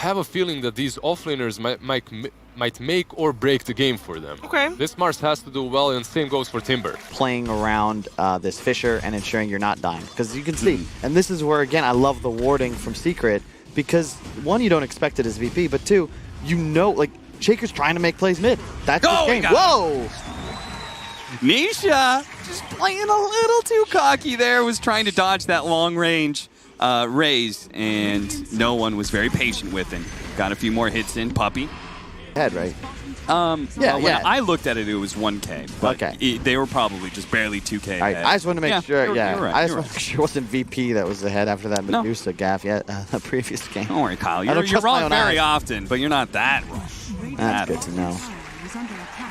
have a feeling that these offlaners might make or break the game for them. Okay. This Mars has to do well, and same goes for Timber. Playing around this Fissure and ensuring you're not dying. Because you can see, and this is where, again, I love the warding from Secret, because one, you don't expect it as VP, but two, you know, like, Shaker's trying to make plays mid. That's the game. Whoa! Nisha just playing a little too cocky there, was trying to dodge that long range raise, and no one was very patient with him. Got a few more hits in. Puppy. Head, right? When I looked at it, it was 1K. But okay. They were probably just barely 2K ahead. Right. I just want to make sure, you're right, I just want to make sure it wasn't VP that was ahead after that Medusa gaff the previous game. Don't worry, Kyle. You're wrong very often, but you're not that wrong. That's good to know.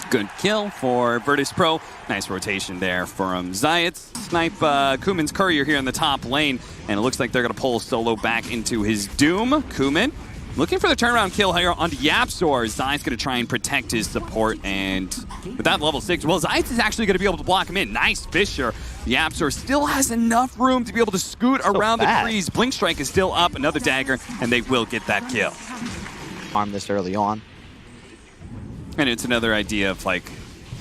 Good kill for Virtus.PRO. Nice rotation there from Zayat. Snipe Kuman's courier here in the top lane, and it looks like they're going to pull Solo back into his doom. Kuman looking for the turnaround kill here onto Yapzor. Zayat's going to try and protect his support, and with that level 6, well, Zayat is actually going to be able to block him in. Nice Fissure. Yapzor still has enough room to be able to scoot around the trees. Blink Strike is still up, another dagger, and they will get that kill. Arm this early on. And it's another idea of, like,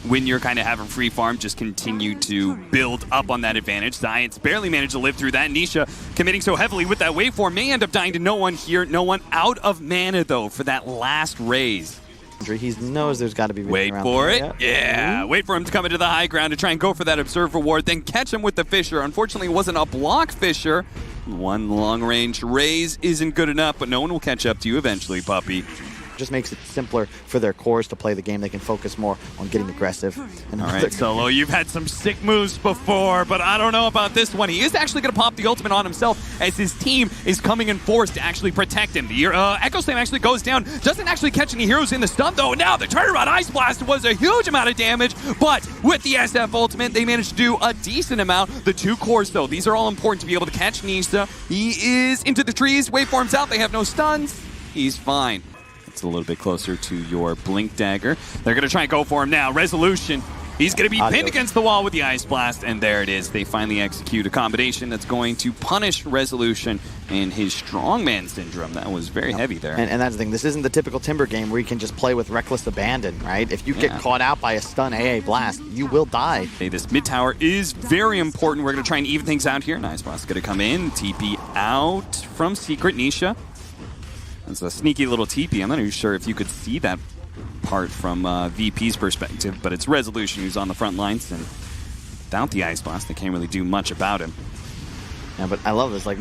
when you're kind of having free farm, just continue to build up on that advantage. Zayat's barely managed to live through that. Nisha committing so heavily with that waveform may end up dying to no one here. No one out of mana, though, for that last raise. He knows there's got to be wait for it. Yeah. Wait for him to come into the high ground to try and go for that Observe reward, then catch him with the Fissure. Unfortunately, it wasn't a block Fissure. One long-range raise isn't good enough, but no one will catch up to you eventually, Puppy. Just makes it simpler for their cores to play the game. They can focus more on getting aggressive. And all right, Solo, you've had some sick moves before, but I don't know about this one. He is actually going to pop the ultimate on himself as his team is coming in force to actually protect him. The Echo Slam actually goes down. Doesn't actually catch any heroes in the stun, though. Now the turnaround Ice Blast was a huge amount of damage, but with the SF ultimate, they managed to do a decent amount. The two cores, though, these are all important to be able to catch Nisha. He is into the trees. Waveform's out. They have no stuns. He's fine. It's a little bit closer to your Blink Dagger. They're going to try and go for him now. Resolution. He's going to be pinned against the wall with the Ice Blast, and there it is. They finally execute a combination that's going to punish Resolution and his Strongman Syndrome. That was very heavy there. And that's the thing. This isn't the typical Timber game where you can just play with reckless abandon, right? If you get caught out by a stun AA blast, you will die. Hey, this mid tower is very important. We're going to try and even things out here. Ice Blast is going to come in. TP out from Secret. Nisha. It's a sneaky little TP. I'm not even sure if you could see that part from VP's perspective, but it's Resolution who's on the front lines, and without the Ice Blast, they can't really do much about him. Yeah, but I love this. Like,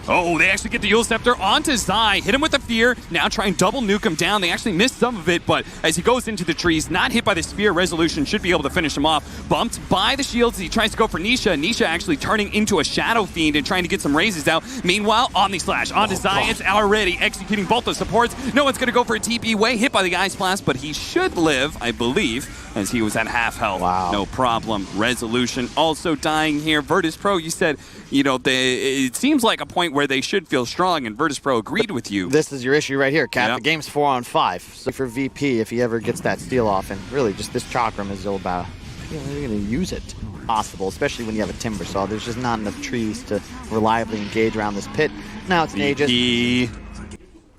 oh, they actually get the Eul Scepter onto Zai. Hit him with the Fear. Now try and double nuke him down. They actually missed some of it, but as he goes into the trees, not hit by the Spear, Resolution should be able to finish him off. Bumped by the shields. He tries to go for Nisha. Nisha actually turning into a Shadow Fiend and trying to get some raises out. Meanwhile, Omni Slash onto Zai. It's already executing both the supports. No one's going to go for a TP way. Hit by the Ice Blast, but he should live, I believe, as he was at half health. Wow. No problem. Resolution also dying here. Virtus.PRO, you said, you know, it seems like a point where they should feel strong, and Virtus.PRO agreed with you. This is your issue right here, Kat. The game's 4-on-5. So for VP, if he ever gets that steal off, and really just this Chakram is all about, you're going to use it. Possible, especially when you have a Timber Saw. There's just not enough trees to reliably engage around this pit. Now it's an Aegis.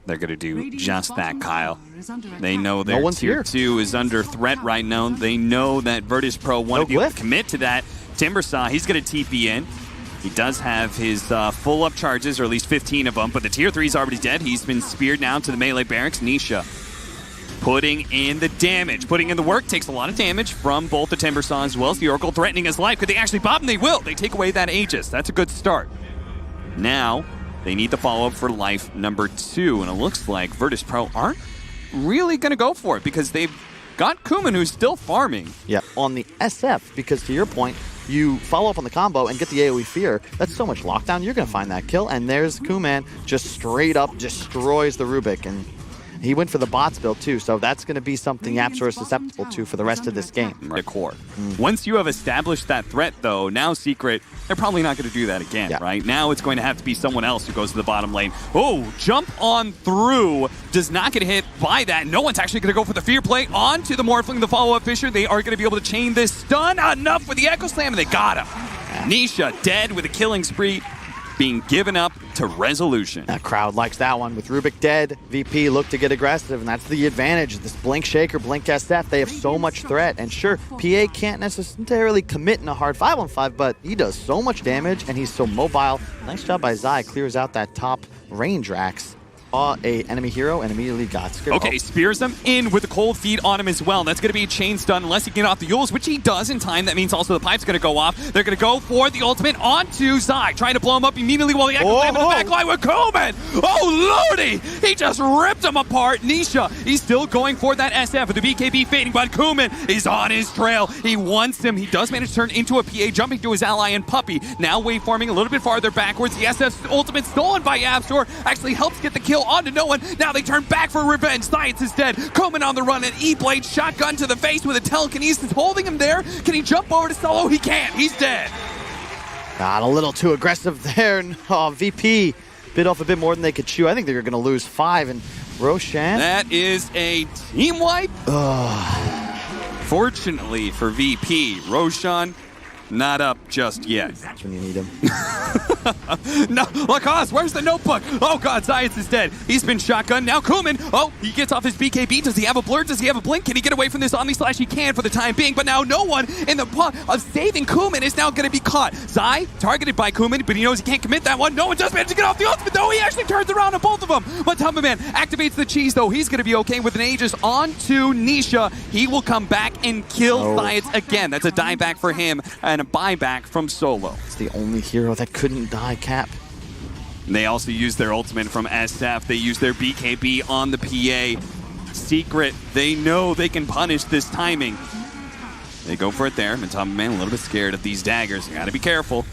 They're going to do just that, Kyle. They know their tier 2 is under threat right now. They know that Virtus.PRO wanted to be able to commit to that. Timber Saw, he's going to TP in. He does have his full up charges, or at least 15 of them, but the tier 3 is already dead. He's been speared now to the melee barracks. Nisha putting in the damage, putting in the work, takes a lot of damage from both the Timber Saw as well as the Oracle, threatening his life. Could they actually pop him? They will. They take away that Aegis. That's a good start. Now, they need the follow-up for life number 2, and it looks like Virtus.PRO aren't really going to go for it because they've got Kuman, who's still farming. Yeah, on the SF, because to your point, you follow up on the combo and get the AoE Fear. That's so much lockdown. You're going to find that kill, and there's Kuman just straight up destroys the Rubik, and he went for the bots build too, so that's going to be something Yapzor is susceptible to for the rest of this game. The core. Once you have established that threat, though, now Secret, they're probably not going to do that again, right? Now it's going to have to be someone else who goes to the bottom lane. Oh, jump on through. Does not get hit by that. No one's actually going to go for the Fear play onto the Morphling, the follow-up Fissure. They are going to be able to chain this stun enough with the Echo Slam, and they got him. Nisha dead with a killing spree. being given up to Resolution. That crowd likes that one. With Rubik dead, VP look to get aggressive, and that's the advantage. This Blink Shaker, Blink SF, they have so much threat. And sure, PA can't necessarily commit in a hard 5-on-5, but he does so much damage, and he's so mobile. Nice job by Zai, clears out that top range racks. Saw a enemy hero and immediately got scared. Okay, spears him in with a cold feed on him as well. That's going to be a chain stun unless he can get off the Yules, which he does in time. That means also the pipe's going to go off. They're going to go for the ultimate onto Zai, trying to blow him up immediately while the Echo Flame in the back line with Kuman. Oh, lordy! He just ripped him apart. Nisha, he's still going for that SF with the BKB fading, but Kuman is on his trail. He wants him. He does manage to turn into a PA, jumping to his ally and Puppy. Now waveforming a little bit farther backwards. The SF's ultimate stolen by Absor actually helps get the kill onto no one. Now they turn back for revenge. Science is dead. Kuman on the run, and E-Blade shotgun to the face with a telekinesis holding him there. Can he jump over to Solo? He can't. He's dead. Got a little too aggressive there. Oh, VP bit off a bit more than they could chew. I think they're going to lose 5. And Roshan. That is a team wipe. Fortunately for VP, Roshan not up just yet. That's when you need him. No, Lacoste, where's the notebook? Oh God, Science is dead. He's been shotgunned. Now Kuman, oh, he gets off his BKB. Does he have a blur? Does he have a blink? Can he get away from this Omni Slash? He can for the time being, but now no one in the pot of saving Kuman is now going to be caught. Zai, targeted by Kuman, but he knows he can't commit that one. No one just managed to get off the ultimate, though. He actually turns around on both of them. But Tumbaman activates the cheese, though. He's going to be okay with an Aegis onto Nisha. He will come back and kill Science again. That's a dieback for him and a buyback from Solo. It's the only hero that couldn't die, Cap. They also used their ultimate from SF. They used their BKB on the PA. Secret, they know they can punish this timing. They go for it there. Tumbaman a little bit scared of these daggers. You gotta be careful.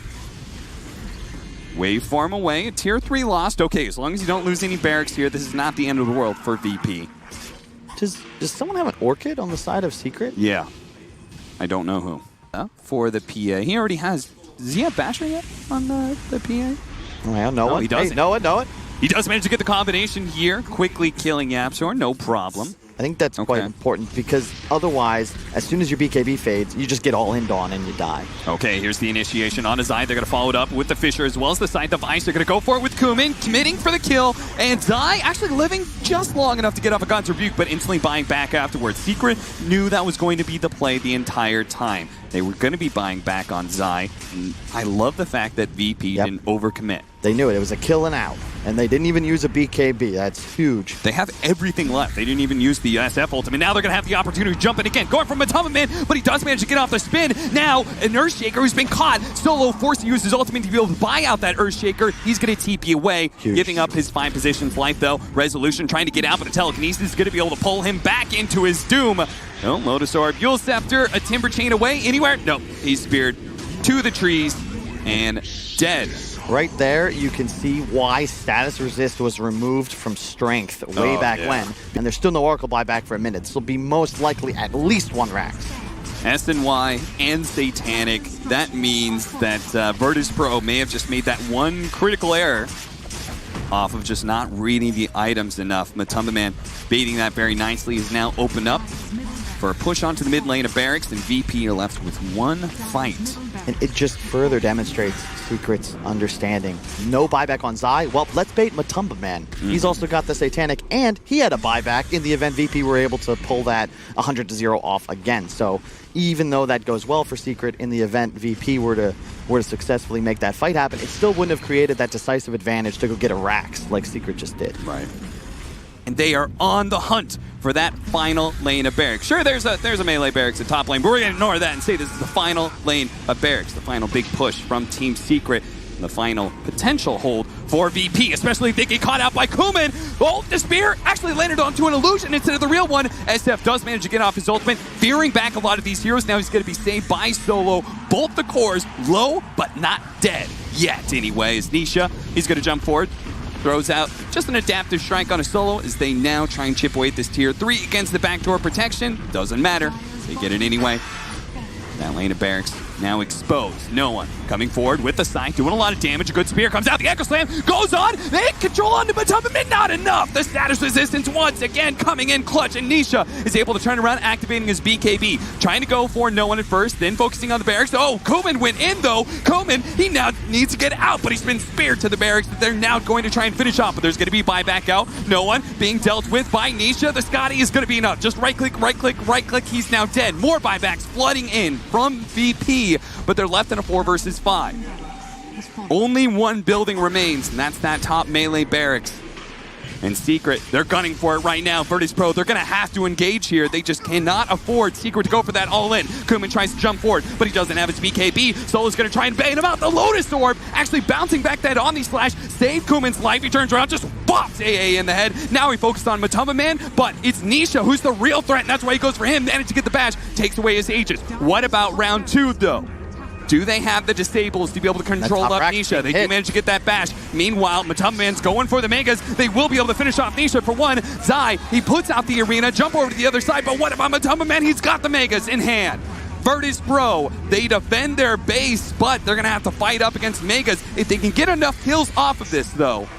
Waveform away. A tier 3 lost. Okay, as long as you don't lose any barracks here, this is not the end of the world for VP. Does someone have an Orchid on the side of Secret? Yeah. I don't know who. For the PA. He already has... Does he have Basher yet on the PA? Well, no one. He doesn't. Hey, know it. He does manage to get the combination here, quickly killing Yapzor, no problem. I think that's quite important because otherwise, as soon as your BKB fades, you just get all in Dawn and you die. Okay, here's the initiation on his Zai. They're going to follow it up with the Fisher as well as the Scythe of Ice. They're going to go for it with Kuman, committing for the kill. And Zai actually living just long enough to get off a God's Rebuke, but instantly buying back afterwards. Secret knew that was going to be the play the entire time. They were going to be buying back on Zai. And I love the fact that VP didn't overcommit. They knew it. It was a kill and out. And they didn't even use a BKB. That's huge. They have everything left. They didn't even use the SF ultimate. Now they're going to have the opportunity to jump in again. Going from Tumbaman, but he does manage to get off the spin. Now, an Earthshaker who's been caught. Solo forced to use his ultimate to be able to buy out that Earthshaker. He's going to TP away, giving up his 5 positions life, though. Resolution trying to get out, but a telekinesis is going to be able to pull him back into his doom. No, Lotus Orb, Yule Scepter, a Timber Chain away. Anywhere? No, he's speared to the trees and dead. Right there, you can see why Status Resist was removed from Strength way back when. And there's still no Oracle buyback for a minute. This will be most likely at least 1 Rax. SNY and Satanic. That means that VIRTUS.PRO may have just made that one critical error off of just not reading the items enough. Tumbaman baiting that very nicely is now opened up for a push onto the mid lane of Barracks, and VP are left with 1 fight. And it just further demonstrates Secret's understanding. No buyback on Zai. Well, let's bait Tumbaman. He's also got the Satanic, and he had a buyback in the event VP were able to pull that 100-0 off again. So even though that goes well for Secret, in the event VP were to successfully make that fight happen, it still wouldn't have created that decisive advantage to go get a Rax like Secret just did. Right. And they are on the hunt for that final lane of Barracks. Sure, there's a melee Barracks at top lane, but we're going to ignore that and say this is the final lane of Barracks, the final big push from Team Secret, and the final potential hold for VP, especially if they get caught out by Kuman. Oh, the spear actually landed onto an illusion instead of the real one. SF does manage to get off his ultimate, fearing back a lot of these heroes. Now he's going to be saved by Solo. Both the cores low, but not dead yet anyway. As Nisha, he's going to jump forward. Throws out just an adaptive strike on a Solo as they now try and chip away at this tier 3 against the backdoor protection. Doesn't matter. They get it anyway. That lane of Barracks now exposed. No one coming forward with the scythe, doing a lot of damage. A good spear comes out. The Echo Slam goes on. They control onto Matumba, not enough. The status resistance once again coming in clutch, and Nisha is able to turn around, activating his BKB. Trying to go for no one at first, then focusing on the barracks. Oh, Kuman went in though. Kuman, he now needs to get out, but he's been speared to the barracks that they're now going to try and finish off. But there's going to be buyback out. No one being dealt with by Nisha. The Scotty is going to be enough. Just right click, right click, right click. He's now dead. More buybacks flooding in from VP, but they're left in a 4 versus 5. Only one building remains, and that's that top melee barracks. And Secret, they're gunning for it right now. VIRTUS.PRO, they're going to have to engage here. They just cannot afford Secret to go for that all-in. Kuman tries to jump forward, but he doesn't have his BKB. Solo's going to try and bait him out. The Lotus Orb actually bouncing back that Omni Slash. Save Kuman's life. He turns around, just bops AA in the head. Now he focused on Matumba Man, but it's Nisha who's the real threat, and that's why he goes for him. Managed to get the bash, takes away his Aegis. What about round 2, though? Do they have the disables to be able to control up Nisha? They do manage to get that bash. Meanwhile, Matumba Man's going for the Megas. They will be able to finish off Nisha for one. Zai, he puts out the arena, jump over to the other side, but what about Matumba Man? He's got the Megas in hand. VIRTUS.PRO, they defend their base, but they're going to have to fight up against Megas. If they can get enough kills off of this, though,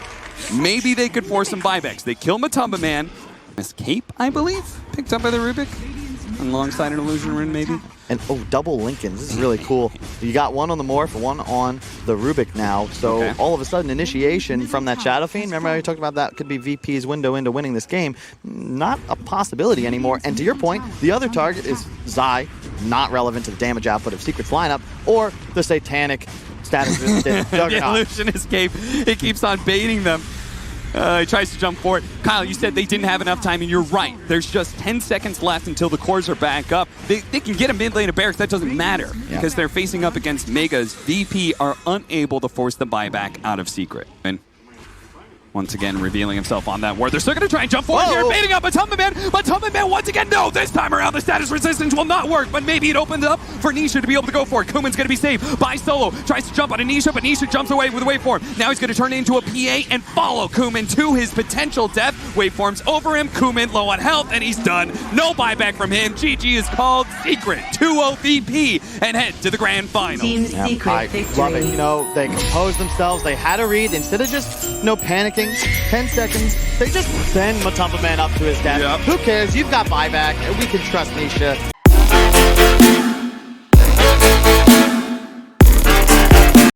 maybe they could force some buybacks. They kill Matumba Man. Escape, I believe, picked up by the Rubik. Alongside an Illusion Rune, maybe. And oh, double Lincolns. This is really cool. You got one on the Morph, one on the Rubik now. So all of a sudden, initiation from that Shadow Fiend. Remember how you talked about that could be VP's window into winning this game? Not a possibility anymore. And to your point, the other target is Zai, not relevant to the damage output of Secret's lineup, or the Satanic status resistant Juggernaut. The Illusion Escape. It keeps on baiting them. He tries to jump forward. Kyle, you said they didn't have enough time, and you're right. There's just 10 seconds left until the cores are back up. They can get a mid lane of barracks. That doesn't matter because they're facing up against Megas. VP are unable to force the buyback out of Secret. And once again, revealing himself on that ward. They're still going to try and jump forward here, baiting up Matumba Man. Matumba Man once again, no, this time around the status resistance will not work, but maybe it opens up for Nisha to be able to go for it. Kuman's going to be saved by Solo. Tries to jump on Nisha, but Nisha jumps away with a waveform. Now he's going to turn into a PA and follow Kuman to his potential death. Waveform's over him. Kuman low on health, and he's done. No buyback from him. GG is called. Secret 2-0 VP and head to the grand final. I love it. You know, they composed themselves. They had a read. Instead of just, panicking, 10 seconds, they just send Matumba Man up to his death. Who cares? You've got buyback, and we can trust Nisha.